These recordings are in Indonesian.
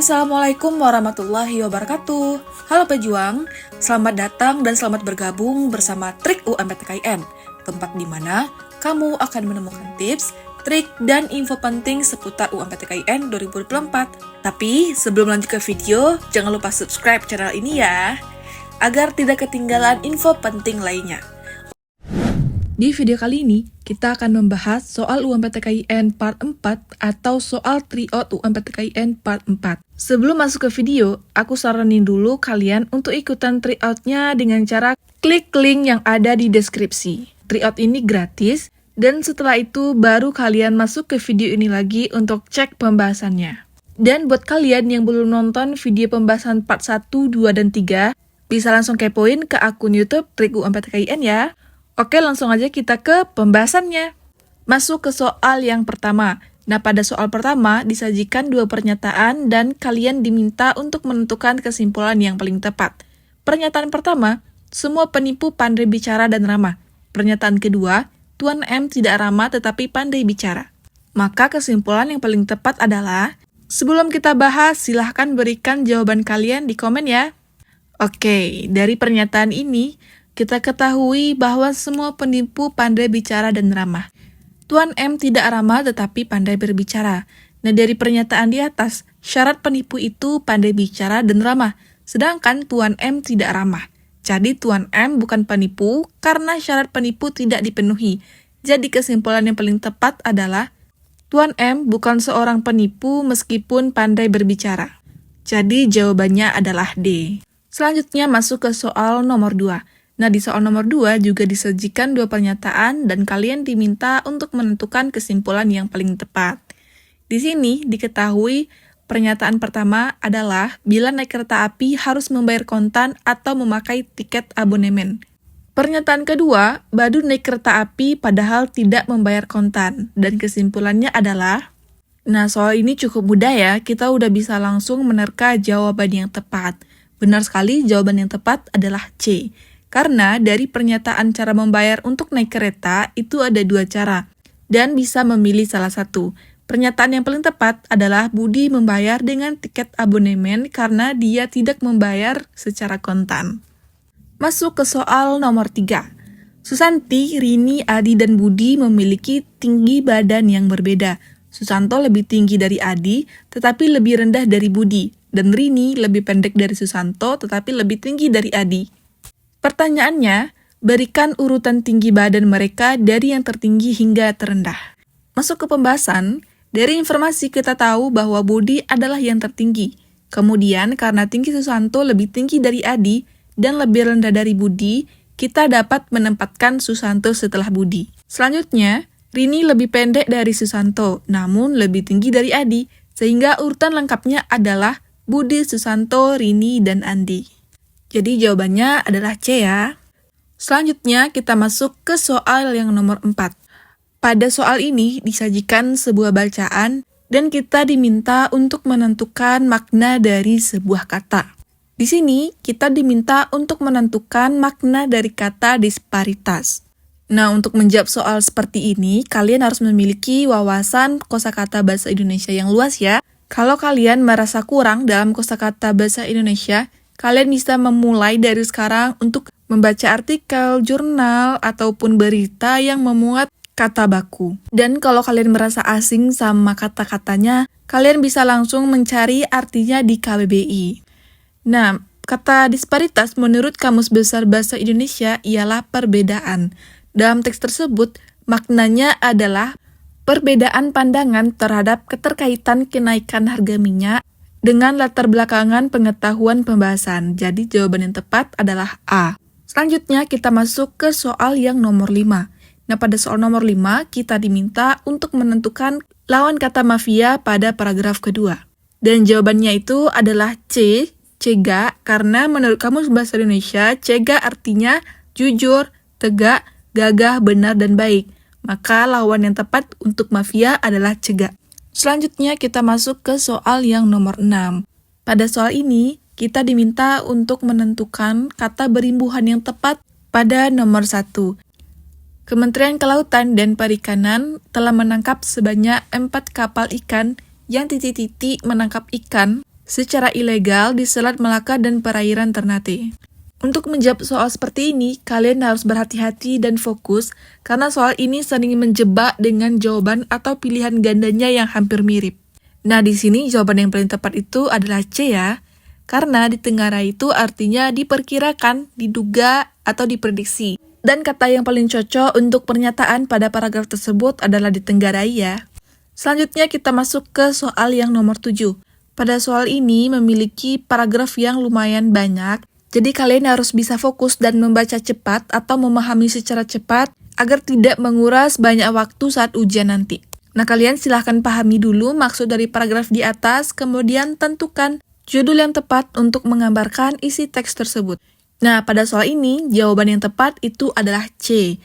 Assalamualaikum warahmatullahi wabarakatuh. Halo pejuang, selamat datang dan selamat bergabung bersama Trik UMPTKIN, tempat di mana kamu akan menemukan tips, trik, dan info penting seputar UMPTKIN 2024. Tapi sebelum lanjut ke video, jangan lupa subscribe channel ini ya, agar tidak ketinggalan info penting lainnya. Di video kali ini, kita akan membahas soal UMPTKIN Part 4 atau soal tryout UMPTKIN Part 4. Sebelum masuk ke video, aku saranin dulu kalian untuk ikutan tryout-nya dengan cara klik link yang ada di deskripsi. Tryout ini gratis, dan setelah itu baru kalian masuk ke video ini lagi untuk cek pembahasannya. Dan buat kalian yang belum nonton video pembahasan Part 1, 2, dan 3, bisa langsung kepoin ke akun YouTube Trik UMPTKIN ya. Oke, langsung aja kita ke pembahasannya. Masuk ke soal yang pertama. Nah, pada soal pertama disajikan dua pernyataan dan kalian diminta untuk menentukan kesimpulan yang paling tepat. Pernyataan pertama, semua penipu pandai bicara dan ramah. Pernyataan kedua, Tuan M tidak ramah tetapi pandai bicara. Maka kesimpulan yang paling tepat adalah, sebelum kita bahas, silahkan berikan jawaban kalian di komen ya. Oke, dari pernyataan ini, kita ketahui bahwa semua penipu pandai bicara dan ramah. Tuan M tidak ramah tetapi pandai berbicara. Nah, dari pernyataan di atas, syarat penipu itu pandai bicara dan ramah, sedangkan Tuan M tidak ramah. Jadi Tuan M bukan penipu karena syarat penipu tidak dipenuhi. Jadi kesimpulan yang paling tepat adalah Tuan M bukan seorang penipu meskipun pandai berbicara. Jadi jawabannya adalah D. Selanjutnya masuk ke soal nomor 2. Nah, di soal nomor 2 juga disajikan dua pernyataan dan kalian diminta untuk menentukan kesimpulan yang paling tepat. Di sini diketahui pernyataan pertama adalah bila naik kereta api harus membayar kontan atau memakai tiket abonemen. Pernyataan kedua, Badu naik kereta api padahal tidak membayar kontan. Dan kesimpulannya adalah, nah soal ini cukup mudah ya, kita udah bisa langsung menerka jawaban yang tepat. Benar sekali, jawaban yang tepat adalah C. Karena dari pernyataan cara membayar untuk naik kereta itu ada dua cara, dan bisa memilih salah satu. Pernyataan yang paling tepat adalah Budi membayar dengan tiket abonemen karena dia tidak membayar secara kontan. Masuk ke soal nomor 3. Susanti, Rini, Adi, dan Budi memiliki tinggi badan yang berbeda. Susanto lebih tinggi dari Adi, tetapi lebih rendah dari Budi. Dan Rini lebih pendek dari Susanto, tetapi lebih tinggi dari Adi. Pertanyaannya, berikan urutan tinggi badan mereka dari yang tertinggi hingga terendah. Masuk ke pembahasan, dari informasi kita tahu bahwa Budi adalah yang tertinggi. Kemudian, karena tinggi Susanto lebih tinggi dari Adi dan lebih rendah dari Budi, kita dapat menempatkan Susanto setelah Budi. Selanjutnya, Rini lebih pendek dari Susanto, namun lebih tinggi dari Adi, sehingga urutan lengkapnya adalah Budi, Susanto, Rini, dan Andi. Jadi jawabannya adalah C ya. Selanjutnya kita masuk ke soal yang nomor 4. Pada soal ini disajikan sebuah bacaan dan kita diminta untuk menentukan makna dari sebuah kata. Di sini kita diminta untuk menentukan makna dari kata disparitas. Nah, untuk menjawab soal seperti ini, kalian harus memiliki wawasan kosakata bahasa Indonesia yang luas ya. Kalau kalian merasa kurang dalam kosakata bahasa Indonesia, kalian bisa memulai dari sekarang untuk membaca artikel, jurnal, ataupun berita yang memuat kata baku. Dan kalau kalian merasa asing sama kata-katanya, kalian bisa langsung mencari artinya di KBBI. Nah, kata disparitas menurut Kamus Besar Bahasa Indonesia ialah perbedaan. Dalam teks tersebut, maknanya adalah perbedaan pandangan terhadap keterkaitan kenaikan harga minyak dengan latar belakangan pengetahuan pembahasan. Jadi jawaban yang tepat adalah A. Selanjutnya kita masuk ke soal yang nomor 5. Nah, pada soal nomor 5 kita diminta untuk menentukan lawan kata mafia pada paragraf kedua. Dan jawabannya itu adalah C, cega, karena menurut Kamus Bahasa Indonesia, cega artinya jujur, tegak, gagah, benar, dan baik. Maka lawan yang tepat untuk mafia adalah cega. Selanjutnya kita masuk ke soal yang nomor 6. Pada soal ini, kita diminta untuk menentukan kata berimbuhan yang tepat pada nomor 1. Kementerian Kelautan dan Perikanan telah menangkap sebanyak 4 kapal ikan yang titik-titik menangkap ikan secara ilegal di Selat Melaka dan perairan Ternate. Untuk menjawab soal seperti ini, kalian harus berhati-hati dan fokus karena soal ini sering menjebak dengan jawaban atau pilihan gandanya yang hampir mirip. Nah, di sini jawaban yang paling tepat itu adalah C ya. Karena ditenggarai itu artinya diperkirakan, diduga, atau diprediksi. Dan kata yang paling cocok untuk pernyataan pada paragraf tersebut adalah ditenggarai ya. Selanjutnya kita masuk ke soal yang nomor 7. Pada soal ini memiliki paragraf yang lumayan banyak, jadi kalian harus bisa fokus dan membaca cepat atau memahami secara cepat agar tidak menguras banyak waktu saat ujian nanti. Nah, kalian silahkan pahami dulu maksud dari paragraf di atas, kemudian tentukan judul yang tepat untuk menggambarkan isi teks tersebut. Nah, pada soal ini, jawaban yang tepat itu adalah C.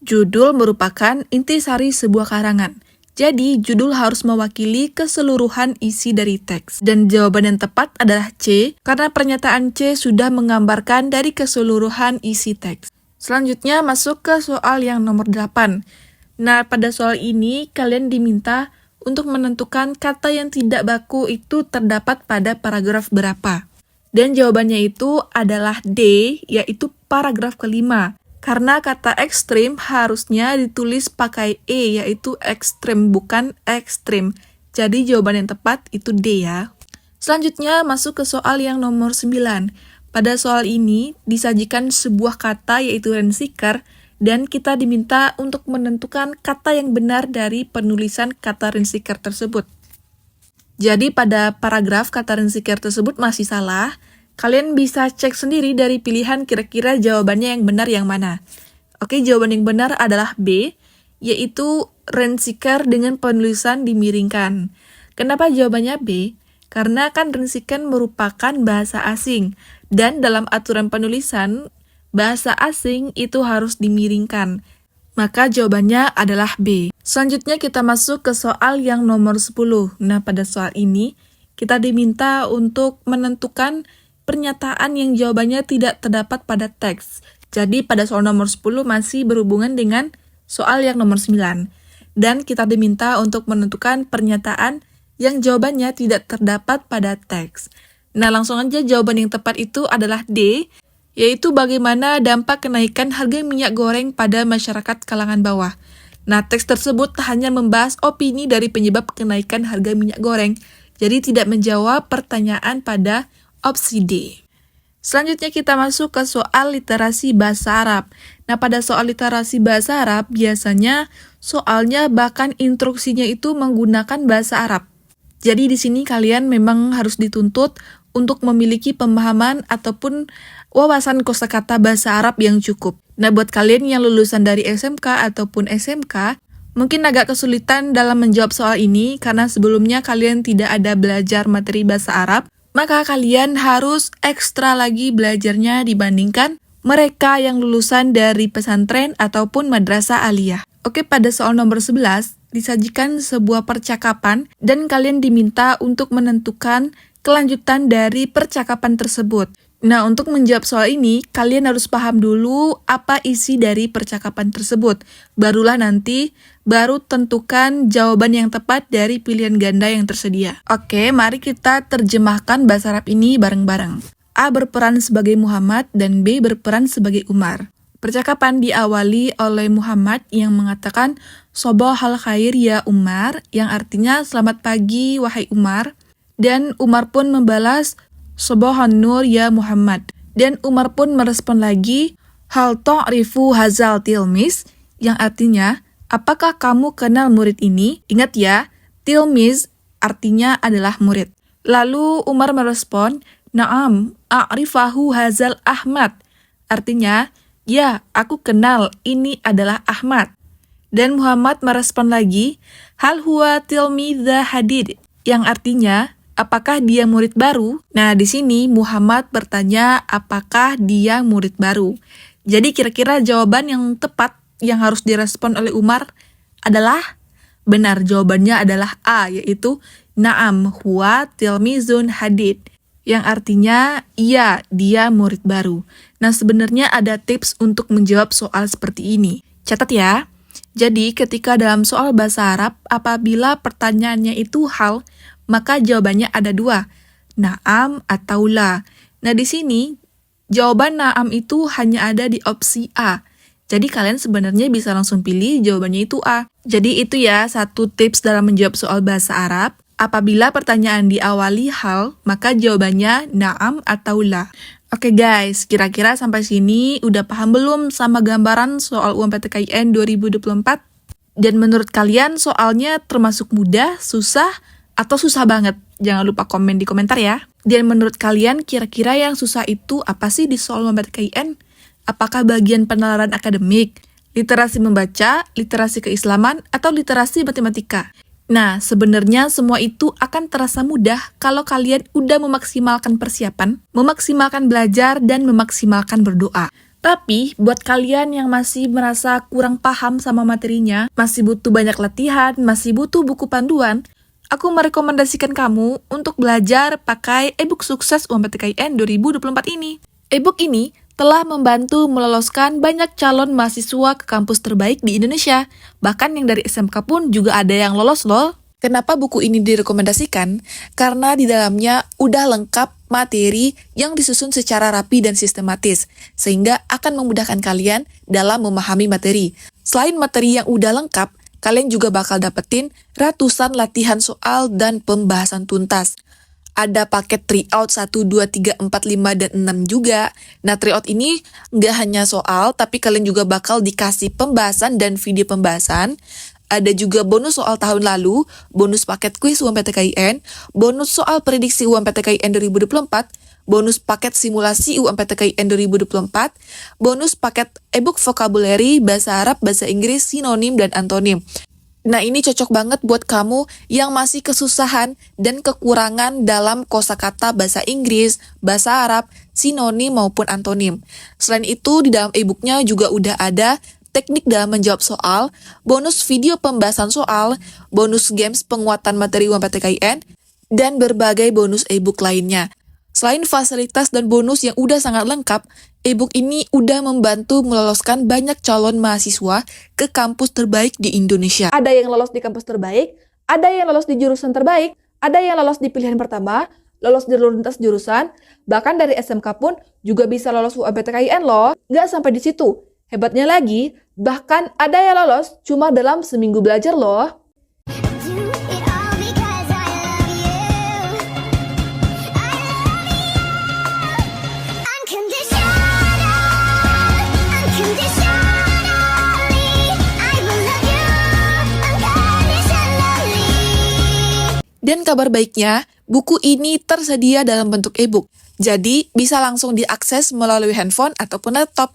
Judul merupakan intisari sebuah karangan. Jadi, judul harus mewakili keseluruhan isi dari teks. Dan jawaban yang tepat adalah C, karena pernyataan C sudah menggambarkan dari keseluruhan isi teks. Selanjutnya, masuk ke soal yang nomor 8. Nah, pada soal ini, kalian diminta untuk menentukan kata yang tidak baku itu terdapat pada paragraf berapa. Dan jawabannya itu adalah D, yaitu paragraf kelima. Karena kata ekstrim harusnya ditulis pakai E, yaitu ekstrem, bukan ekstrim. Jadi jawaban yang tepat itu D ya. Selanjutnya masuk ke soal yang nomor 9. Pada soal ini disajikan sebuah kata yaitu rent-seeker, dan kita diminta untuk menentukan kata yang benar dari penulisan kata rent-seeker tersebut. Jadi pada paragraf kata rent-seeker tersebut masih salah. Kalian bisa cek sendiri dari pilihan kira-kira jawabannya yang benar yang mana. Oke, jawaban yang benar adalah B, yaitu rent-seeker dengan penulisan dimiringkan. Kenapa jawabannya B? Karena kan rent-seeker merupakan bahasa asing, dan dalam aturan penulisan, bahasa asing itu harus dimiringkan. Maka jawabannya adalah B. Selanjutnya kita masuk ke soal yang nomor 10. Nah, pada soal ini, kita diminta untuk menentukan pernyataan yang jawabannya tidak terdapat pada teks. Jadi pada soal nomor 10 masih berhubungan dengan soal yang nomor 9. Dan kita diminta untuk menentukan pernyataan yang jawabannya tidak terdapat pada teks. Nah, langsung aja jawaban yang tepat itu adalah D, yaitu bagaimana dampak kenaikan harga minyak goreng pada masyarakat kalangan bawah. Nah, teks tersebut hanya membahas opini dari penyebab kenaikan harga minyak goreng, jadi tidak menjawab pertanyaan pada opsi D. Selanjutnya kita masuk ke soal literasi bahasa Arab. Nah, pada soal literasi bahasa Arab, biasanya soalnya bahkan instruksinya itu menggunakan bahasa Arab. Jadi di sini kalian memang harus dituntut untuk memiliki pemahaman ataupun wawasan kosakata bahasa Arab yang cukup. Nah, buat kalian yang lulusan dari SMK ataupun SMK, mungkin agak kesulitan dalam menjawab soal ini karena sebelumnya kalian tidak ada belajar materi bahasa Arab. Maka kalian harus ekstra lagi belajarnya dibandingkan mereka yang lulusan dari pesantren ataupun madrasah aliyah. Oke, pada soal nomor 11, disajikan sebuah percakapan dan kalian diminta untuk menentukan kelanjutan dari percakapan tersebut. Nah, untuk menjawab soal ini, kalian harus paham dulu apa isi dari percakapan tersebut. Barulah nanti baru tentukan jawaban yang tepat dari pilihan ganda yang tersedia. Oke, mari kita terjemahkan bahasa Arab ini bareng-bareng. A berperan sebagai Muhammad dan B berperan sebagai Umar. Percakapan diawali oleh Muhammad yang mengatakan Sobahal khair ya Umar, yang artinya selamat pagi wahai Umar. Dan Umar pun membalas Sobahan nur ya Muhammad. Dan Umar pun merespon lagi Hal ta'rifu hazal tilmis, yang artinya apakah kamu kenal murid ini? Ingat ya, tilmiz artinya adalah murid. Lalu Umar merespon, Naam, a'rifahu hazal Ahmad. Artinya, ya, aku kenal, ini adalah Ahmad. Dan Muhammad merespon lagi, Hal huwa tilmidha hadid. Yang artinya, apakah dia murid baru? Nah, di sini Muhammad bertanya apakah dia murid baru. Jadi kira-kira jawaban yang tepat yang harus direspon oleh Umar adalah benar. Jawabannya adalah A, yaitu Naam huwa tilmizun hadid, yang artinya iya, dia murid baru. Nah, sebenarnya ada tips untuk menjawab soal seperti ini. Catat ya. Jadi, ketika dalam soal bahasa Arab, apabila pertanyaannya itu hal, maka jawabannya ada dua. Naam atau la. Nah, di sini jawaban naam itu hanya ada di opsi A. Jadi kalian sebenarnya bisa langsung pilih jawabannya itu A. Jadi itu ya satu tips dalam menjawab soal bahasa Arab. Apabila pertanyaan diawali hal, maka jawabannya naam atau la. Oke guys, kira-kira sampai sini udah paham belum sama gambaran soal UMPTKIN 2024? Dan menurut kalian soalnya termasuk mudah, susah, atau susah banget? Jangan lupa komen di komentar ya. Dan menurut kalian kira-kira yang susah itu apa sih di soal UMPTKIN? Apakah bagian penalaran akademik, literasi membaca, literasi keislaman, atau literasi matematika? Nah, sebenarnya semua itu akan terasa mudah kalau kalian udah memaksimalkan persiapan, memaksimalkan belajar, dan memaksimalkan berdoa. Tapi, buat kalian yang masih merasa kurang paham sama materinya, masih butuh banyak latihan, masih butuh buku panduan, aku merekomendasikan kamu untuk belajar pakai e-book sukses UMPTKIN 2024 ini. E-book ini telah membantu meloloskan banyak calon mahasiswa ke kampus terbaik di Indonesia. Bahkan yang dari SMK pun juga ada yang lolos loh. Kenapa buku ini direkomendasikan? Karena di dalamnya udah lengkap materi yang disusun secara rapi dan sistematis, sehingga akan memudahkan kalian dalam memahami materi. Selain materi yang udah lengkap, kalian juga bakal dapetin ratusan latihan soal dan pembahasan tuntas. Ada paket tryout 1, 2, 3, 4, 5, dan 6 juga. Nah, tryout ini nggak hanya soal, tapi kalian juga bakal dikasih pembahasan dan video pembahasan. Ada juga bonus soal tahun lalu, bonus paket kuis UMPTKIN, bonus soal prediksi UMPTKIN 2024, bonus paket simulasi UMPTKIN 2024, bonus paket e-book vocabulary, bahasa Arab, bahasa Inggris, sinonim, dan antonim. Nah, ini cocok banget buat kamu yang masih kesusahan dan kekurangan dalam kosakata bahasa Inggris, bahasa Arab, sinonim maupun antonim. Selain itu, di dalam e-booknya juga udah ada teknik dalam menjawab soal, bonus video pembahasan soal, bonus games penguatan materi UMPTKIN, dan berbagai bonus e-book lainnya. Selain fasilitas dan bonus yang udah sangat lengkap, e-book ini udah membantu meloloskan banyak calon mahasiswa ke kampus terbaik di Indonesia. Ada yang lolos di kampus terbaik, ada yang lolos di jurusan terbaik, ada yang lolos di pilihan pertama, lolos di lintas jurusan, bahkan dari SMK pun juga bisa lolos UMPTKIN loh. Nggak sampai di situ. Hebatnya lagi, bahkan ada yang lolos cuma dalam seminggu belajar loh. Dan kabar baiknya, buku ini tersedia dalam bentuk e-book. Jadi, bisa langsung diakses melalui handphone ataupun laptop.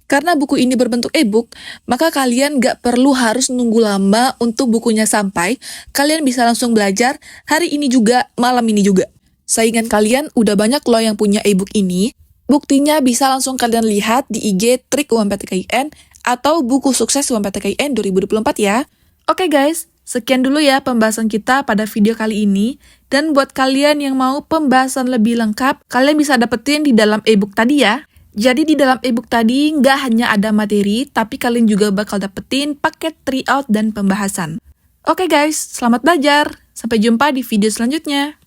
Karena buku ini berbentuk e-book, maka kalian nggak perlu harus nunggu lama untuk bukunya sampai. Kalian bisa langsung belajar hari ini juga, malam ini juga. Saingan kalian udah banyak loh yang punya e-book ini. Buktinya bisa langsung kalian lihat di IG Trik UMPTKIN atau buku sukses UMPTKIN 2024 ya. Oke guys, sekian dulu ya pembahasan kita pada video kali ini. Dan buat kalian yang mau pembahasan lebih lengkap, kalian bisa dapetin di dalam e-book tadi ya. Jadi di dalam e-book tadi nggak hanya ada materi, tapi kalian juga bakal dapetin paket tryout dan pembahasan. Oke guys, selamat belajar. Sampai jumpa di video selanjutnya.